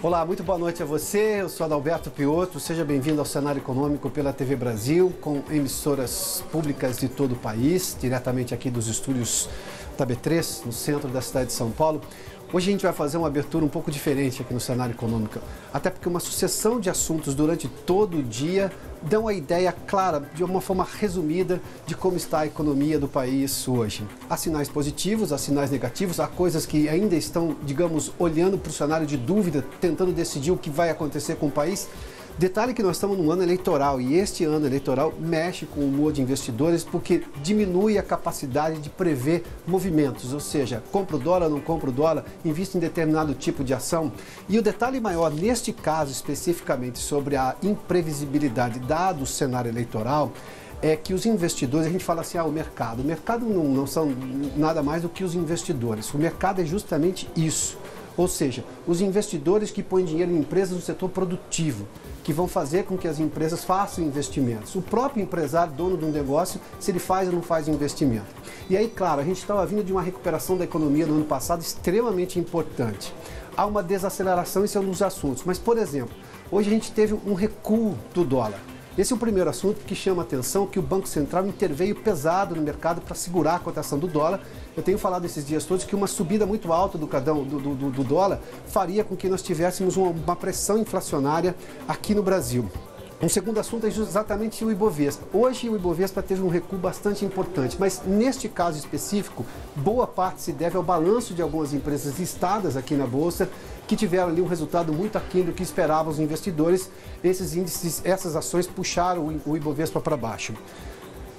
Olá, muito boa noite a você. Eu sou Adalberto Piotto. Seja bem-vindo ao Cenário Econômico pela TV Brasil, com emissoras públicas de todo o país, diretamente aqui dos estúdios da B3, no centro da cidade de São Paulo. Hoje a gente vai fazer uma abertura um pouco diferente aqui no Cenário Econômico, até porque uma sucessão de assuntos durante todo o dia dão a ideia clara, de uma forma resumida, de como está a economia do país hoje. Há sinais positivos, há sinais negativos, há coisas que ainda estão, digamos, olhando para o cenário de dúvida, tentando decidir o que vai acontecer com o país. Detalhe que nós estamos num ano eleitoral e este ano eleitoral mexe com o humor de investidores porque diminui a capacidade de prever movimentos, ou seja, compra o dólar, não compra o dólar, investe em determinado tipo de ação. E o detalhe maior, neste caso especificamente sobre a imprevisibilidade dado o cenário eleitoral, é que os investidores, a gente fala assim, o mercado não são nada mais do que os investidores, o mercado é justamente isso. Ou seja, os investidores que põem dinheiro em empresas no setor produtivo, que vão fazer com que as empresas façam investimentos. O próprio empresário, dono de um negócio, se ele faz ou não faz investimento. E aí, claro, a gente estava vindo de uma recuperação da economia no ano passado extremamente importante. Há uma desaceleração, esse é um dos assuntos. Mas, por exemplo, hoje a gente teve um recuo do dólar. Esse é o primeiro assunto que chama a atenção, que o Banco Central interveio pesado no mercado para segurar a cotação do dólar. Eu tenho falado esses dias todos que uma subida muito alta do dólar faria com que nós tivéssemos uma pressão inflacionária aqui no Brasil. Um segundo assunto é exatamente o Ibovespa. Hoje o Ibovespa teve um recuo bastante importante, mas neste caso específico, boa parte se deve ao balanço de algumas empresas listadas aqui na Bolsa, que tiveram ali um resultado muito aquém do que esperavam os investidores. Esses índices, essas ações puxaram o Ibovespa para baixo.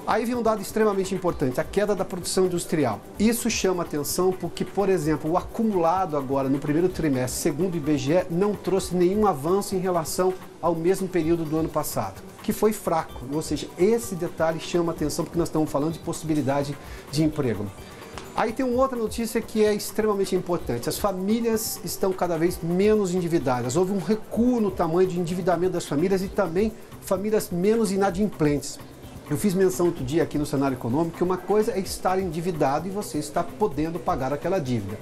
Aí vem um dado extremamente importante, a queda da produção industrial. Isso chama atenção porque, por exemplo, o acumulado agora no primeiro trimestre, segundo o IBGE, não trouxe nenhum avanço em relação ao mesmo período do ano passado, que foi fraco. Ou seja, esse detalhe chama atenção porque nós estamos falando de possibilidade de emprego. Aí tem uma outra notícia que é extremamente importante. As famílias estão cada vez menos endividadas. Houve um recuo no tamanho de endividamento das famílias e também famílias menos inadimplentes. Eu fiz menção outro dia aqui no Cenário Econômico que uma coisa é estar endividado e você está podendo pagar aquela dívida.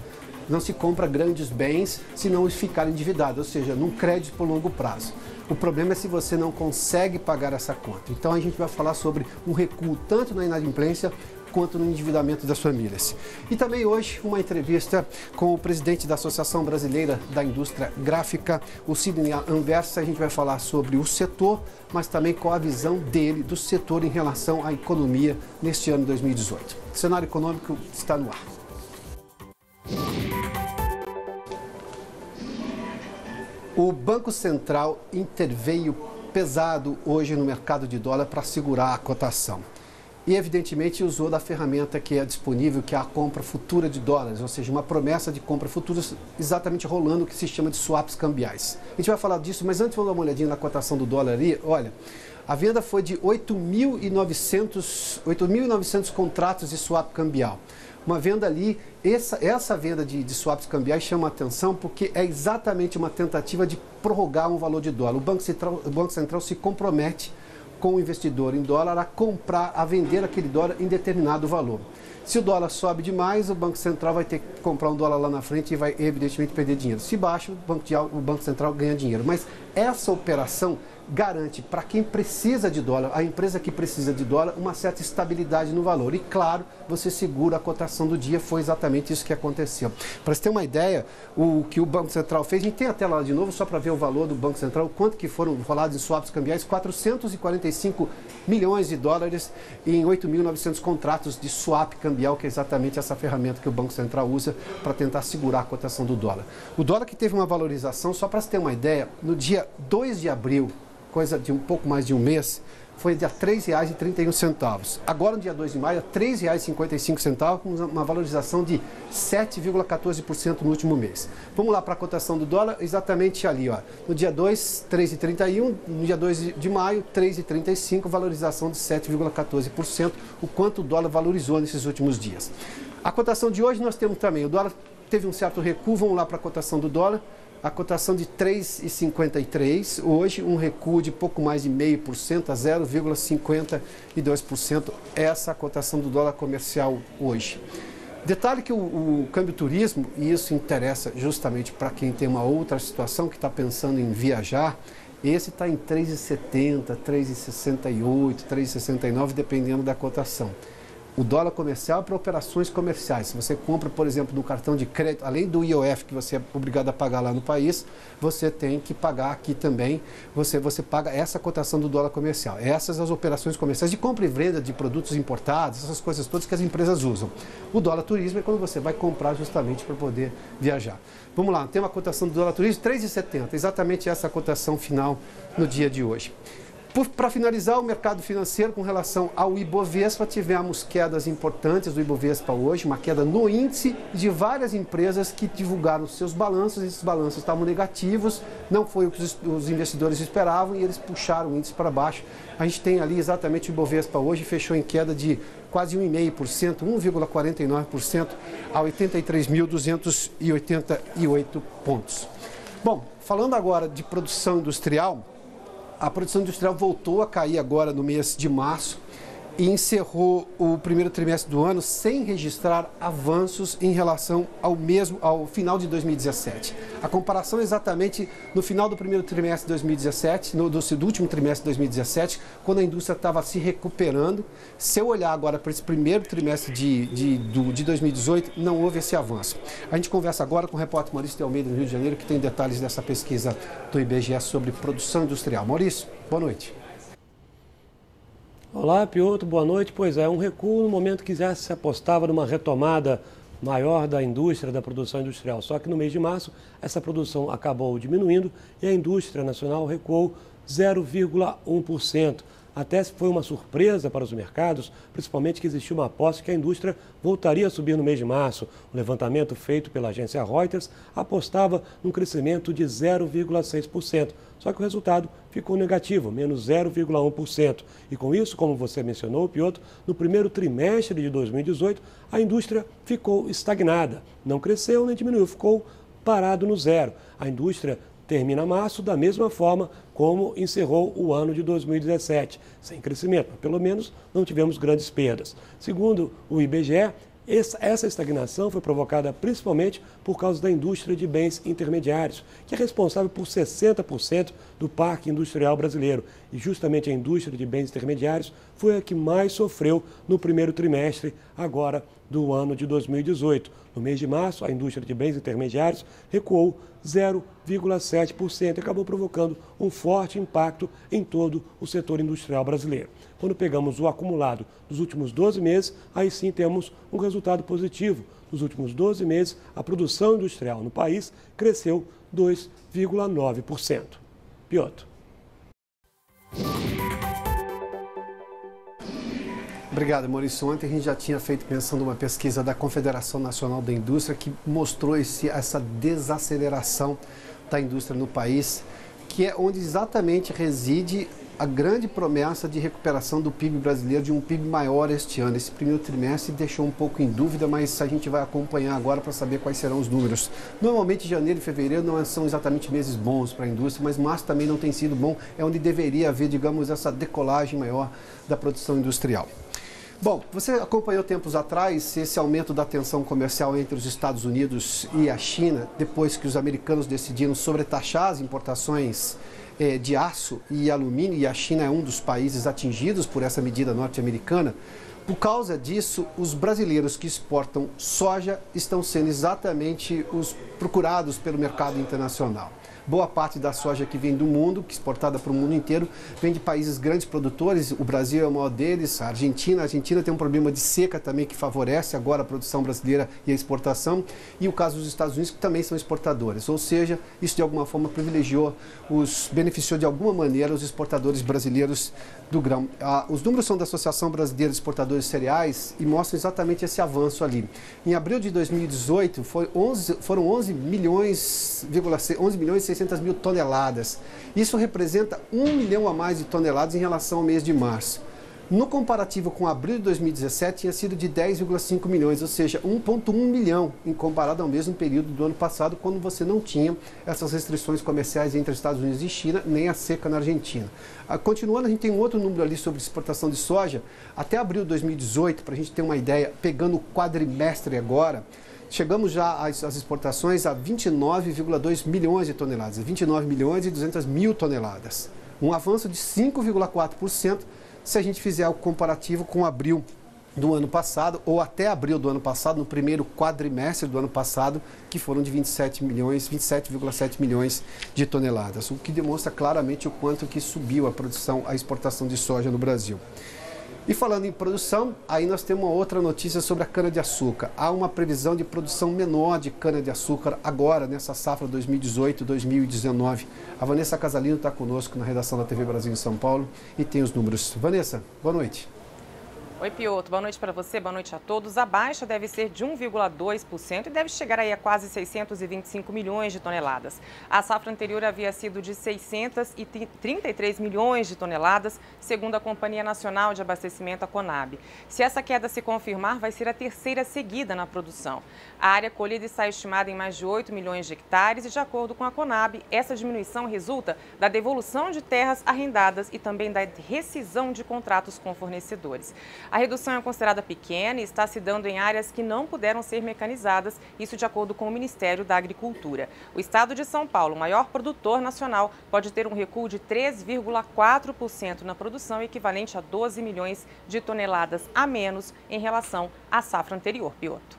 Não se compra grandes bens se não ficar endividado, ou seja, num crédito por longo prazo. O problema é se você não consegue pagar essa conta. Então a gente vai falar sobre um recuo tanto na inadimplência quanto no endividamento das famílias. E também hoje uma entrevista com o presidente da Associação Brasileira da Indústria Gráfica, o Sidney Anversa. A gente vai falar sobre o setor, mas também qual a visão dele do setor em relação à economia neste ano de 2018. O cenário econômico está no ar. O Banco Central interveio pesado hoje no mercado de dólar para segurar a cotação. E, evidentemente, usou da ferramenta que é disponível, que é a compra futura de dólares, ou seja, uma promessa de compra futura exatamente rolando o que se chama de swaps cambiais. A gente vai falar disso, mas antes vamos dar uma olhadinha na cotação do dólar ali. Olha, a venda foi de 8.900 contratos de swap cambial. Uma venda ali, essa venda de swaps cambiais chama a atenção porque é exatamente uma tentativa de prorrogar um valor de dólar. O Banco Central se compromete com o investidor em dólar a comprar, a vender aquele dólar em determinado valor. Se o dólar sobe demais, o Banco Central vai ter que comprar um dólar lá na frente e vai evidentemente perder dinheiro. Se baixa, o Banco Central ganha dinheiro. Mas essa operação garante para quem precisa de dólar, a empresa que precisa de dólar, uma certa estabilidade no valor. E claro, você segura a cotação do dia, foi exatamente isso que aconteceu. Para você ter uma ideia, o que o Banco Central fez, a gente tem a tela lá de novo, só para ver o valor do Banco Central, o quanto que foram rolados em swaps cambiais, 445 milhões de dólares em 8.900 contratos de swap cambial, que é exatamente essa ferramenta que o Banco Central usa para tentar segurar a cotação do dólar. O dólar que teve uma valorização, só para você ter uma ideia, no dia 2 de abril, coisa de um pouco mais de um mês, foi de R$ 3,31. Agora, no dia 2 de maio, R$ 3,55, com uma valorização de 7,14% no último mês. Vamos lá para a cotação do dólar, exatamente ali, ó. No dia 2, R$ 3,31, no dia 2 de maio, R$ 3,35, valorização de 7,14%, o quanto o dólar valorizou nesses últimos dias. A cotação de hoje nós temos também, o dólar teve um certo recuo, vamos lá para a cotação do dólar. a cotação de 3,53, hoje um recuo de pouco mais de 0,5% a 0,52%, essa é a cotação do dólar comercial hoje. Detalhe que o câmbio turismo, e isso interessa justamente para quem tem uma outra situação, que está pensando em viajar, esse está em 3,70, 3,68, 3,69, dependendo da cotação. O dólar comercial é para operações comerciais. Se você compra, por exemplo, no cartão de crédito, além do IOF que você é obrigado a pagar lá no país, você tem que pagar aqui também, você paga essa cotação do dólar comercial. Essas as operações comerciais de compra e venda de produtos importados, essas coisas todas que as empresas usam. O dólar turismo é quando você vai comprar justamente para poder viajar. Vamos lá, tem uma cotação do dólar turismo 3,70, exatamente essa cotação final no dia de hoje. Para finalizar, o mercado financeiro com relação ao Ibovespa, tivemos quedas importantes do Ibovespa hoje, uma queda no índice de várias empresas que divulgaram seus balanços, esses balanços estavam negativos, não foi o que os investidores esperavam e eles puxaram o índice para baixo. A gente tem ali exatamente o Ibovespa hoje, fechou em queda de quase 1,5%, 1,49% a 83.288 pontos. Bom, falando agora de produção industrial, a produção industrial voltou a cair agora no mês de março e encerrou o primeiro trimestre do ano sem registrar avanços em relação ao final de 2017. A comparação é exatamente no final do primeiro trimestre de 2017, do último trimestre de 2017, quando a indústria estava se recuperando. Se eu olhar agora para esse primeiro trimestre de 2018, não houve esse avanço. A gente conversa agora com o repórter Maurício de Almeida, no Rio de Janeiro, que tem detalhes dessa pesquisa do IBGE sobre produção industrial. Maurício, boa noite. Olá, Piotr, boa noite. Pois é, um recuo no momento que já se apostava numa retomada maior da indústria, da produção industrial. Só que no mês de março, essa produção acabou diminuindo e a indústria nacional recuou 0,1%. Até foi uma surpresa para os mercados, principalmente que existia uma aposta que a indústria voltaria a subir no mês de março. O levantamento feito pela agência Reuters apostava num crescimento de 0,6%. Só que o resultado ficou negativo, menos 0,1%. E com isso, como você mencionou, Piotr, no primeiro trimestre de 2018, a indústria ficou estagnada. Não cresceu nem diminuiu, ficou parado no zero. A indústria termina março da mesma forma como encerrou o ano de 2017, sem crescimento, mas pelo menos não tivemos grandes perdas. Segundo o IBGE, essa estagnação foi provocada principalmente por causa da indústria de bens intermediários, que é responsável por 60% do parque industrial brasileiro. E justamente a indústria de bens intermediários foi a que mais sofreu no primeiro trimestre agora do ano de 2018. No mês de março, a indústria de bens intermediários recuou 0,7% e acabou provocando um forte impacto em todo o setor industrial brasileiro. Quando pegamos o acumulado dos últimos 12 meses, aí sim temos um resultado positivo. Nos últimos 12 meses, a produção industrial no país cresceu 2,9%. Piotr. Obrigado, Maurício. Ontem a gente já tinha feito menção de uma pesquisa da Confederação Nacional da Indústria que mostrou essa desaceleração da indústria no país, que é onde exatamente reside a grande promessa de recuperação do PIB brasileiro, de um PIB maior este ano. Esse primeiro trimestre deixou um pouco em dúvida, mas a gente vai acompanhar agora para saber quais serão os números. Normalmente, janeiro e fevereiro não são exatamente meses bons para a indústria, mas março também não tem sido bom, é onde deveria haver, digamos, essa decolagem maior da produção industrial. Bom, você acompanhou tempos atrás esse aumento da tensão comercial entre os Estados Unidos e a China, depois que os americanos decidiram sobretaxar as importações de aço e alumínio, e a China é um dos países atingidos por essa medida norte-americana. Por causa disso, os brasileiros que exportam soja estão sendo exatamente os procurados pelo mercado internacional. Boa parte da soja que vem do mundo, que é exportada para o mundo inteiro, vem de países grandes produtores. O Brasil é o maior deles, a Argentina tem um problema de seca também que favorece agora a produção brasileira e a exportação. E o caso dos Estados Unidos, que também são exportadores. Ou seja, isso de alguma forma beneficiou de alguma maneira os exportadores brasileiros do grão. Os números são da Associação Brasileira de Exportadores de Cereais e mostram exatamente esse avanço ali. Em abril de 2018, foram 11 milhões e 600 mil toneladas. Isso representa 1 milhão a mais de toneladas em relação ao mês de março. No comparativo com abril de 2017, tinha sido de 10,5 milhões, ou seja, 1,1 milhão, em comparado ao mesmo período do ano passado, quando você não tinha essas restrições comerciais entre Estados Unidos e China, nem a seca na Argentina. Continuando, a gente tem um outro número ali sobre exportação de soja. Até abril de 2018, para a gente ter uma ideia, pegando o quadrimestre agora, chegamos já às exportações a 29,2 milhões de toneladas, 29 milhões e 200 mil toneladas. Um avanço de 5,4%, se a gente fizer o comparativo com abril do ano passado, ou até abril do ano passado, no primeiro quadrimestre do ano passado, que foram de 27,7 milhões de toneladas, o que demonstra claramente o quanto que subiu a produção, a exportação de soja no Brasil. E falando em produção, aí nós temos uma outra notícia sobre a cana-de-açúcar. Há uma previsão de produção menor de cana-de-açúcar agora, nessa safra 2018-2019. A Vanessa Casalino está conosco na redação da TV Brasil em São Paulo e tem os números. Vanessa, boa noite. Oi, Piotr. Boa noite para você, boa noite a todos. A baixa deve ser de 1,2% e deve chegar aí a quase 625 milhões de toneladas. A safra anterior havia sido de 633 milhões de toneladas, segundo a Companhia Nacional de Abastecimento, a Conab. Se essa queda se confirmar, vai ser a terceira seguida na produção. A área colhida está estimada em mais de 8 milhões de hectares e, de acordo com a Conab, essa diminuição resulta da devolução de terras arrendadas e também da rescisão de contratos com fornecedores. A redução é considerada pequena e está se dando em áreas que não puderam ser mecanizadas, isso de acordo com o Ministério da Agricultura. O estado de São Paulo, o maior produtor nacional, pode ter um recuo de 3,4% na produção, equivalente a 12 milhões de toneladas a menos em relação à safra anterior, Piotr.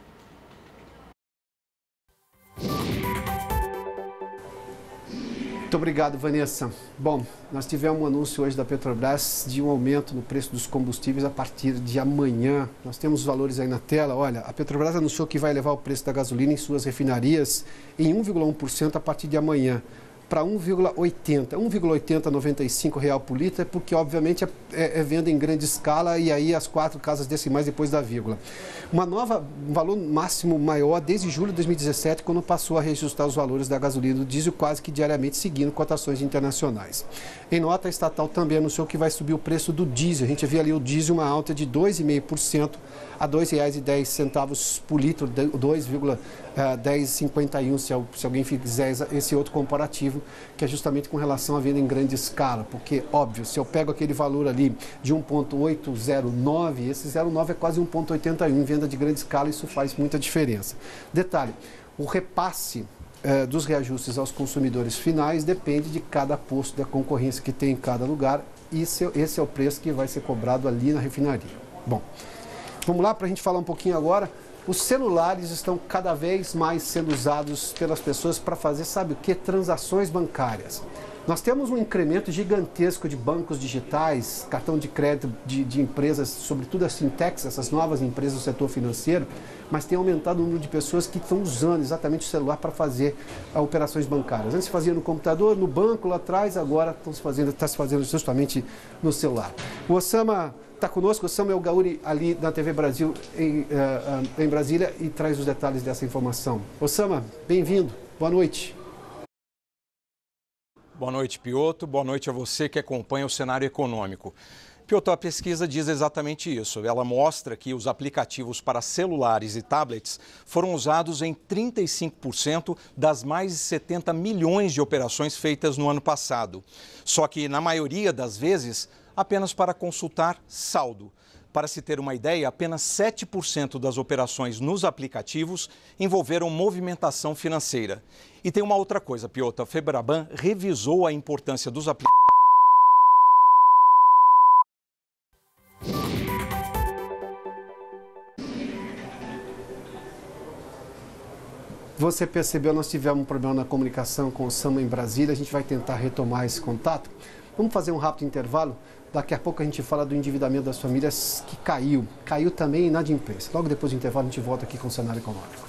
Muito obrigado, Vanessa. Bom, nós tivemos um anúncio hoje da Petrobras de um aumento no preço dos combustíveis a partir de amanhã. Nós temos os valores aí na tela. Olha, a Petrobras anunciou que vai elevar o preço da gasolina em suas refinarias em 1,1% a partir de amanhã, para 1,80, real por litro, porque obviamente é venda em grande escala e aí as 4 casas decimais depois da vírgula. Um valor máximo maior desde julho de 2017, quando passou a reajustar os valores da gasolina e do diesel quase que diariamente, seguindo cotações internacionais. Em nota, a estatal também anunciou que vai subir o preço do diesel. A gente vê ali o diesel uma alta de 2,5% a R$ 2,10 por litro, 2,1051 se alguém fizer esse outro comparativo, que é justamente com relação à venda em grande escala, porque, óbvio, se eu pego aquele valor ali de 1,809, esse 0,9 é quase 1,81 em venda de grande escala, isso faz muita diferença. Detalhe, o repasse dos reajustes aos consumidores finais depende de cada posto da concorrência que tem em cada lugar, e esse é o preço que vai ser cobrado ali na refinaria. Bom, vamos lá para a gente falar um pouquinho agora. Os celulares estão cada vez mais sendo usados pelas pessoas para fazer, sabe o que? Transações bancárias. Nós temos um incremento gigantesco de bancos digitais, cartão de crédito de empresas, sobretudo as fintechs, essas novas empresas do setor financeiro, mas tem aumentado o número de pessoas que estão usando exatamente o celular para fazer operações bancárias. Antes se fazia no computador, no banco lá atrás, agora está se fazendo justamente no celular. O Osama está conosco, o Samuel Gauri, ali na TV Brasil, em Brasília, e traz os detalhes dessa informação. Osama, bem-vindo, boa noite. Boa noite, Piotr. Boa noite a você que acompanha o cenário econômico. Piotr, a pesquisa diz exatamente isso. Ela mostra que os aplicativos para celulares e tablets foram usados em 35% das mais de 70 milhões de operações feitas no ano passado. Só que, na maioria das vezes, apenas para consultar saldo. Para se ter uma ideia, apenas 7% das operações nos aplicativos envolveram movimentação financeira. E tem uma outra coisa, Piotr, a Febraban revisou a importância dos aplicativos. Você percebeu, nós tivemos um problema na comunicação com o Samuel em Brasília, a gente vai tentar retomar esse contato. Vamos fazer um rápido intervalo. Daqui a pouco a gente fala do endividamento das famílias que caiu. Caiu também inadimplência. Logo depois do intervalo a gente volta aqui com o cenário econômico.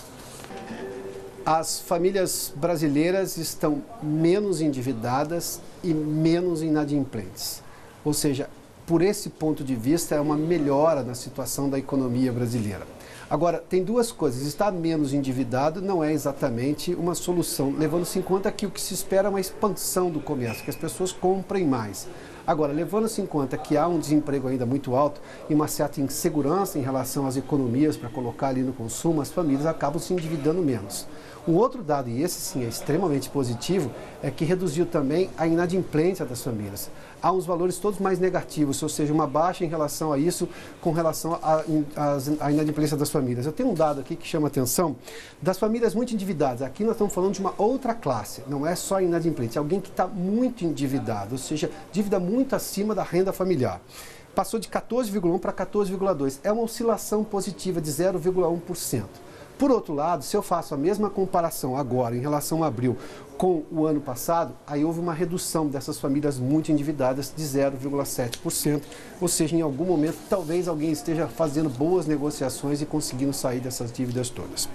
As famílias brasileiras estão menos endividadas e menos inadimplentes. Ou seja, por esse ponto de vista, é uma melhora na situação da economia brasileira. Agora, tem duas coisas. Estar menos endividado não é exatamente uma solução, levando-se em conta que o que se espera é uma expansão do comércio, que as pessoas comprem mais. Agora, levando-se em conta que há um desemprego ainda muito alto e uma certa insegurança em relação às economias para colocar ali no consumo, as famílias acabam se endividando menos. Um outro dado, e esse sim é extremamente positivo, é que reduziu também a inadimplência das famílias. Há uns valores todos mais negativos, ou seja, uma baixa em relação a isso, com relação à inadimplência das famílias. Eu tenho um dado aqui que chama a atenção das famílias muito endividadas. Aqui nós estamos falando de uma outra classe, não é só inadimplente, é alguém que está muito endividado, ou seja, dívida muito acima da renda familiar. Passou de 14,1% para 14,2%. É uma oscilação positiva de 0,1%. Por outro lado, se eu faço a mesma comparação agora em relação a abril com o ano passado, aí houve uma redução dessas famílias muito endividadas de 0,7%, ou seja, em algum momento talvez alguém esteja fazendo boas negociações e conseguindo sair dessas dívidas todas.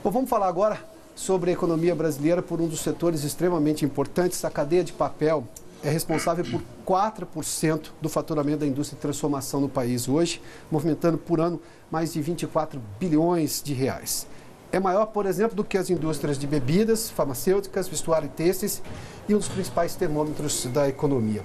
Bom, vamos falar agora sobre a economia brasileira por um dos setores extremamente importantes. A cadeia de papel é responsável por 4% do faturamento da indústria de transformação no país hoje, movimentando por ano mais de 24 bilhões de reais. É maior, por exemplo, do que as indústrias de bebidas, farmacêuticas, vestuário e têxteis e um dos principais termômetros da economia.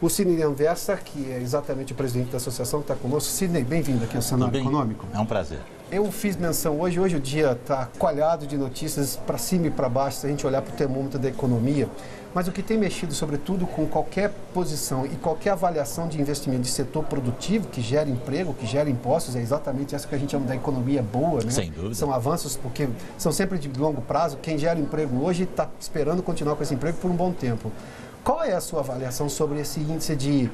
O Sidney Anversa, que é exatamente o presidente da associação, está conosco. Sidney, bem-vindo aqui ao Cenário Econômico. É um prazer. Eu fiz menção hoje o dia está coalhado de notícias para cima e para baixo, se a gente olhar para o termômetro da economia. Mas o que tem mexido, sobretudo, com qualquer posição e qualquer avaliação de investimento de setor produtivo, que gera emprego, que gera impostos, é exatamente essa que a gente chama da economia boa, né? Sem dúvida. São avanços, porque são sempre de longo prazo. Quem gera emprego hoje está esperando continuar com esse emprego por um bom tempo. Qual é a sua avaliação sobre esse índice de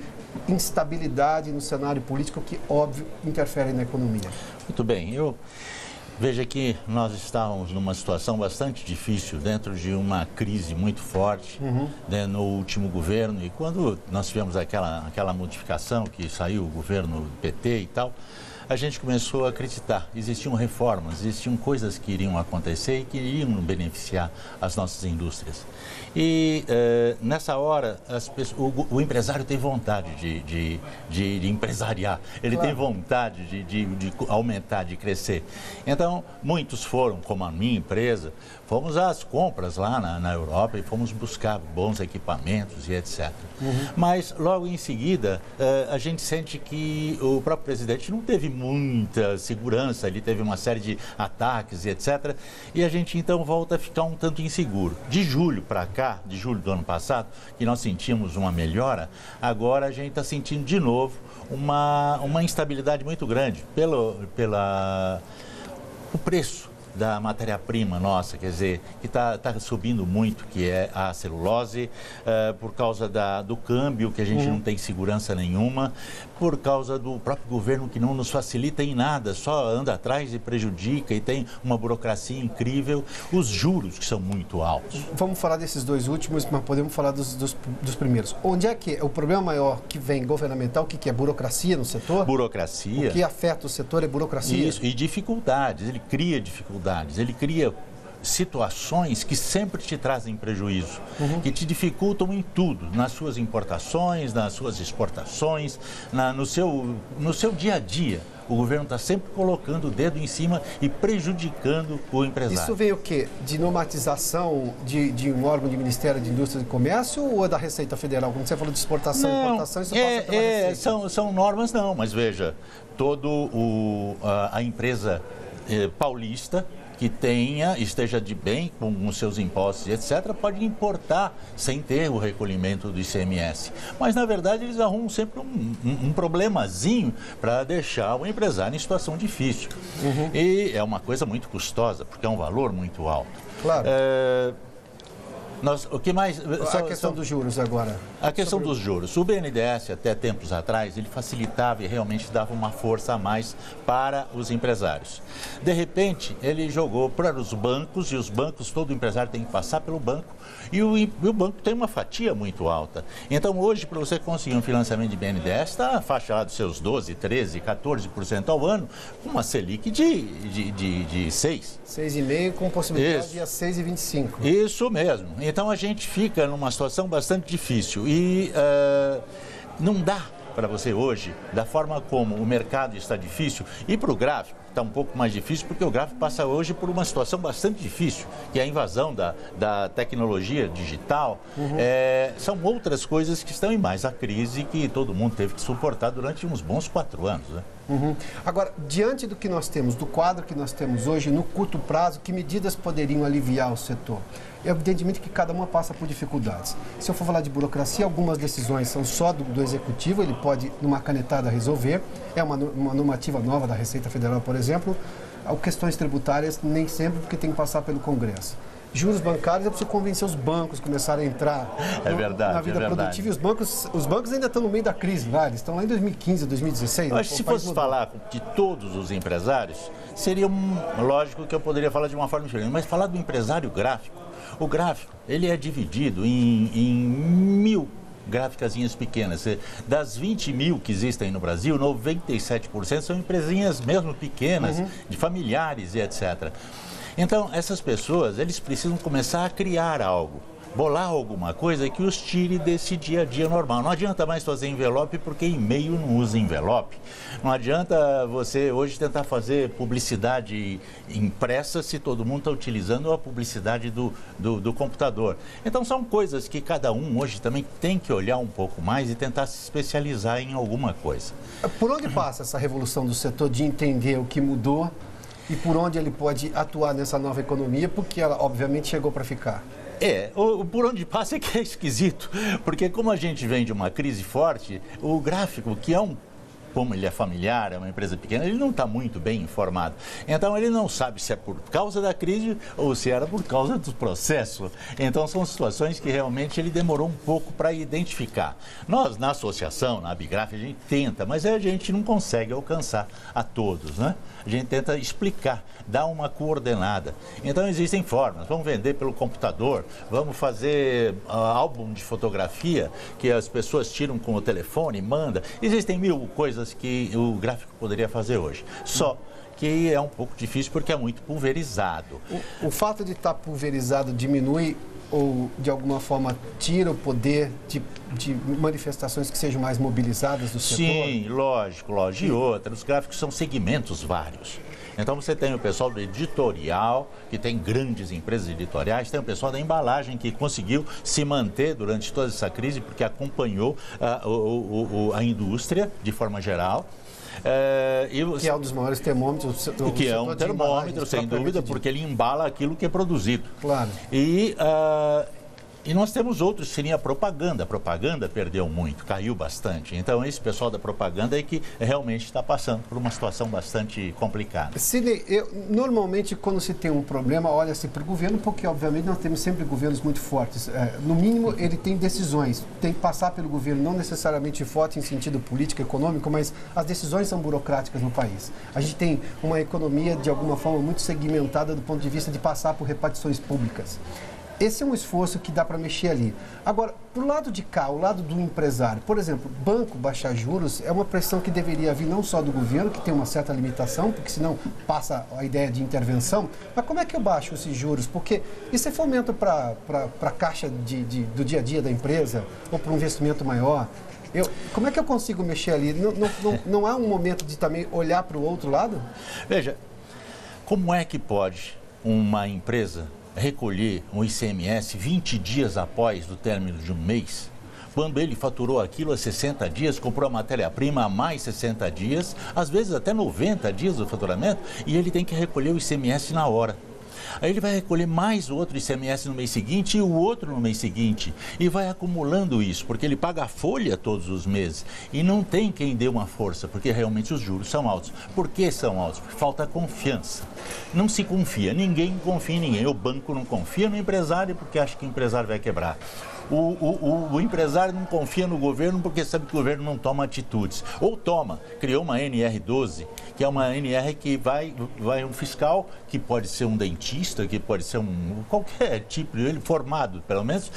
instabilidade no cenário político que, óbvio, interfere na economia? Muito bem. Veja que nós estávamos numa situação bastante difícil, dentro de uma crise muito forte, né, no último governo. E quando nós tivemos aquela modificação que saiu o governo PT e tal, a gente começou a acreditar. Existiam reformas, existiam coisas que iriam acontecer e que iriam beneficiar as nossas indústrias. E nessa hora, o empresário tem vontade de empresariar, ele tem vontade de aumentar, de crescer. Então, muitos foram, como a minha empresa, fomos às compras lá na Europa e fomos buscar bons equipamentos e etc. Mas, logo em seguida, a gente sente que o próprio presidente não teve muita segurança, ele teve uma série de ataques e etc. E a gente, então, volta a ficar um tanto inseguro. De julho para cá, de julho do ano passado, que nós sentimos uma melhora, agora a gente está sentindo de novo uma instabilidade muito grande o preço da matéria-prima nossa, quer dizer, que está subindo muito, que é a celulose, por causa do câmbio, que a gente não tem segurança nenhuma, por causa do próprio governo que não nos facilita em nada, só anda atrás e prejudica e tem uma burocracia incrível, os juros que são muito altos. Vamos falar desses dois últimos, mas podemos falar dos primeiros. Onde é que o problema maior que vem governamental, o que é burocracia no setor? Burocracia. O que afeta o setor é burocracia. Isso, e dificuldades, ele cria situações que sempre te trazem prejuízo, que te dificultam em tudo, nas suas importações, nas suas exportações, no seu dia a dia. O governo está sempre colocando o dedo em cima e prejudicando o empresário. Isso vem o quê? De normatização de um órgão de Ministério de Indústria e Comércio ou é da Receita Federal? Quando você falou de exportação e importação, isso passa pela Receita. São normas não, mas veja, a empresa paulista que esteja de bem com os seus impostos, etc., pode importar sem ter o recolhimento do ICMS. Mas, na verdade, eles arrumam sempre um problemazinho para deixar o empresário em situação difícil. E é uma coisa muito custosa, porque é um valor muito alto. Claro. O que mais? A questão dos juros agora. A questão dos juros. O BNDES, até tempos atrás, ele facilitava e realmente dava uma força a mais para os empresários. De repente, ele jogou para os bancos, e os bancos, todo empresário tem que passar pelo banco, e o banco tem uma fatia muito alta. Então, hoje, para você conseguir um financiamento de BNDES, está na faixa lá dos seus 12%, 13%, 14% ao ano, com uma Selic de 6%. 6,5% com possibilidade de ir a 6,25%. Isso mesmo. Então, a gente fica numa situação bastante difícil e não dá para você hoje, da forma como o mercado está difícil, ir para o gráfico está um pouco mais difícil, porque o gráfico passa hoje por uma situação bastante difícil, que é a invasão da tecnologia digital. São outras coisas que estão em mais a crise que todo mundo teve que suportar durante uns bons 4 anos, né? Agora, diante do que nós temos, do quadro que nós temos hoje, no curto prazo, que medidas poderiam aliviar o setor? Evidentemente que cada uma passa por dificuldades. Se eu for falar de burocracia, algumas decisões são só do executivo, ele pode, numa canetada, resolver. É uma normativa nova da Receita Federal, por exemplo. Questões tributárias, nem sempre, porque tem que passar pelo Congresso. Juros bancários, é preciso convencer os bancos a começarem a entrar na vida produtiva. E os bancos ainda estão no meio da crise, eles estão lá em 2015, 2016. Eu acho que se fosse falar de todos os empresários, seria lógico que eu poderia falar de uma forma diferente, mas falar do empresário gráfico, o gráfico, ele é dividido em 1000 gráficazinhas pequenas. Das 20 mil que existem no Brasil, 97% são empresinhas mesmo pequenas, de familiares e etc. Então, essas pessoas, eles precisam começar a criar algo, bolar alguma coisa que os tire desse dia a dia normal. Não adianta mais fazer envelope, porque e-mail não usa envelope. Não adianta você hoje tentar fazer publicidade impressa se todo mundo está utilizando a publicidade do computador. Então, são coisas que cada um hoje também tem que olhar um pouco mais e tentar se especializar em alguma coisa. Por onde passa essa revolução do setor de entender o que mudou e por onde ele pode atuar nessa nova economia, porque ela, obviamente, chegou para ficar? Por onde passa é que é esquisito, porque como a gente vem de uma crise forte, o gráfico, que é como ele é familiar, é uma empresa pequena, ele não está muito bem informado. Então, ele não sabe se é por causa da crise ou se era por causa do processo. Então, são situações que realmente ele demorou um pouco para identificar. Nós, na associação, na Abigraf, a gente tenta, mas a gente não consegue alcançar a todos, né? A gente tenta explicar, dar uma coordenada. Então, existem formas. Vamos vender pelo computador, vamos fazer álbum de fotografia que as pessoas tiram com o telefone, manda. Existem 1000 coisas que o gráfico poderia fazer hoje. Só que é um pouco difícil porque é muito pulverizado. O fato de estar pulverizado diminui ou, de alguma forma, tira o poder de manifestações que sejam mais mobilizadas do setor? Sim, lógico. E outra, os gráficos são segmentos vários. Então, você tem o pessoal do editorial, que tem grandes empresas editoriais, tem o pessoal da embalagem, que conseguiu se manter durante toda essa crise, porque acompanhou a indústria, de forma geral. Que é um dos maiores termômetros. Que é um termômetro, sem dúvida, porque ele embala aquilo que é produzido. Claro. E nós temos outros, seria a propaganda. A propaganda perdeu muito, caiu bastante. Então, esse pessoal da propaganda é que realmente está passando por uma situação bastante complicada. Sidney, normalmente, quando se tem um problema, olha-se para o governo, porque, obviamente, nós temos sempre governos muito fortes. No mínimo, ele tem decisões. Tem que passar pelo governo, não necessariamente forte em sentido político, econômico, mas as decisões são burocráticas no país. A gente tem uma economia, de alguma forma, muito segmentada do ponto de vista de passar por repartições públicas. Esse é um esforço que dá para mexer ali. Agora, para o lado de cá, o lado do empresário, por exemplo, banco baixar juros é uma pressão que deveria vir não só do governo, que tem uma certa limitação, porque senão passa a ideia de intervenção, mas como é que eu baixo esses juros? Porque isso é fomento para a caixa do dia a dia da empresa ou para um investimento maior. Como é que eu consigo mexer ali? Não há um momento de também olhar para o outro lado? Veja, como é que pode uma empresa recolher um ICMS 20 dias após o término de um mês, quando ele faturou aquilo há 60 dias, comprou a matéria-prima há mais 60 dias, às vezes até 90 dias do faturamento, e ele tem que recolher o ICMS na hora. Aí ele vai recolher mais o outro ICMS no mês seguinte e o outro no mês seguinte. E vai acumulando isso, porque ele paga a folha todos os meses. E não tem quem dê uma força, porque realmente os juros são altos. Por que são altos? Porque falta confiança. Não se confia, ninguém confia em ninguém. O banco não confia no empresário porque acha que o empresário vai quebrar. O empresário não confia no governo porque sabe que o governo não toma atitudes. Ou toma, criou uma NR12, que é uma NR que vai um fiscal, que pode ser um dentista, que pode ser qualquer tipo, ele formado pelo menos,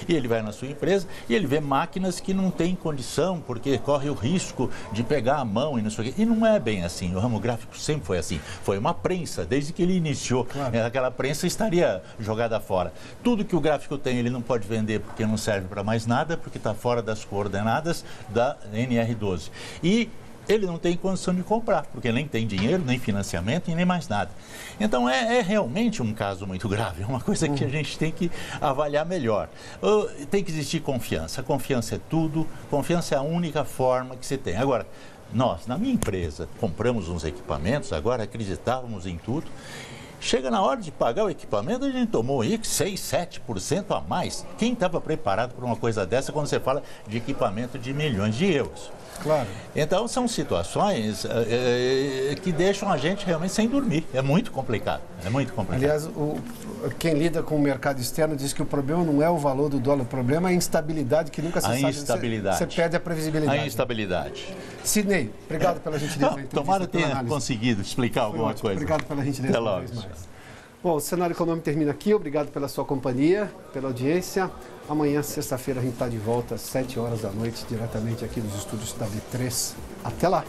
e ele vai na sua empresa e ele vê máquinas que não tem condição, porque corre o risco de pegar a mão e não sei o quê. E não é bem assim, o ramo gráfico sempre foi assim. Foi uma prensa, desde que ele iniciou, claro. Aquela prensa estaria jogada fora. Tudo que o gráfico tem, ele não pode vender porque não serve para mais nada, porque está fora das coordenadas da NR12. E ele não tem condição de comprar, porque nem tem dinheiro, nem financiamento e nem mais nada. Então é realmente um caso muito grave, é uma coisa que a gente tem que avaliar melhor. Tem que existir confiança, confiança é tudo, confiança é a única forma que se tem. Agora, nós, na minha empresa, compramos uns equipamentos, agora acreditávamos em tudo. Chega na hora de pagar o equipamento, a gente tomou aí 6, 7% a mais. Quem estava preparado para uma coisa dessa quando você fala de equipamento de milhões de euros? Claro. Então, são situações que deixam a gente realmente sem dormir. É muito complicado, é muito complicado. Aliás, quem lida com o mercado externo diz que o problema não é o valor do dólar, o problema é a instabilidade que nunca se sabe. Instabilidade. Você perde a previsibilidade. A instabilidade. Sidney, obrigado pela gentileza. Tomara tenha conseguido explicar alguma coisa. Obrigado pela gentileza. Até logo. Bom, o Cenário Econômico termina aqui. Obrigado pela sua companhia, pela audiência. Amanhã, sexta-feira, a gente está de volta às 7 horas da noite, diretamente aqui dos estúdios da B3. Até lá!